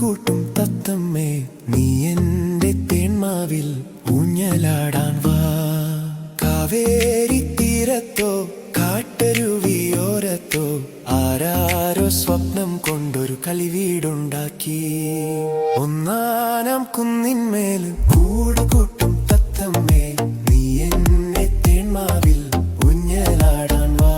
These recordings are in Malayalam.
കൂട്ടും തത്തമ്മേ നീ എന്റെ തേന്മാവിൽ ഊഞ്ഞലാടാൻ വാ. കാവേരി തീരത്തോ കാട്ടരുവിയോരത്തോ ആരാരോ സ്വപ്നം കൊണ്ടൊരു കളിവീടുണ്ടാക്കി. ഒന്നാനാം കുന്നിന്മേൽ കൂട് കൂട്ടും തത്തമ്മേ നീ എന്നെ തേന്മാവിൽ ഊഞ്ഞലാടാൻ വാ.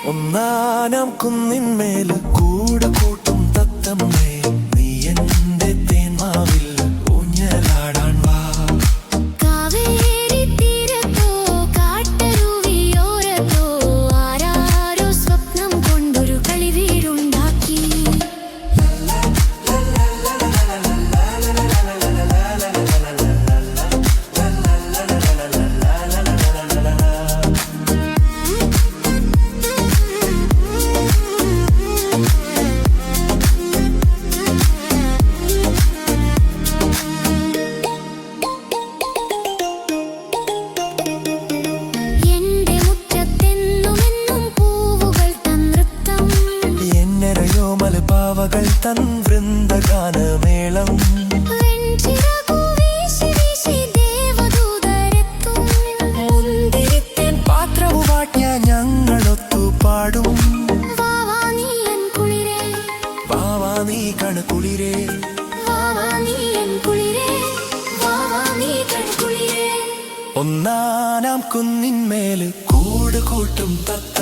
ഒന്നാനാം കുന്നിന്മേൽ കൂട് കൂട്ടും തത്തമ്മേ നീ എന്റെ തേന്മാവിൽ ഊഞ്ഞലാടാൻ വാ. കാവേരി തീരത്തോ കാട്ടരുവിയോരത്തോ ആരാരോ സ്വപ്നം കൊണ്ടൊരു കളിവീടുണ്ടാക്കി. പാവകൾ തൻ വൃന്ദഗാനമേളം പാത്രവുമാട്ടിയ ഞങ്ങളൊത്തു പാടും. വാവാ നീ കണുകുളിരേ. ഒന്നാനാം കുന്നിന്മേൽ കൂട് കൂട്ടും തത്ത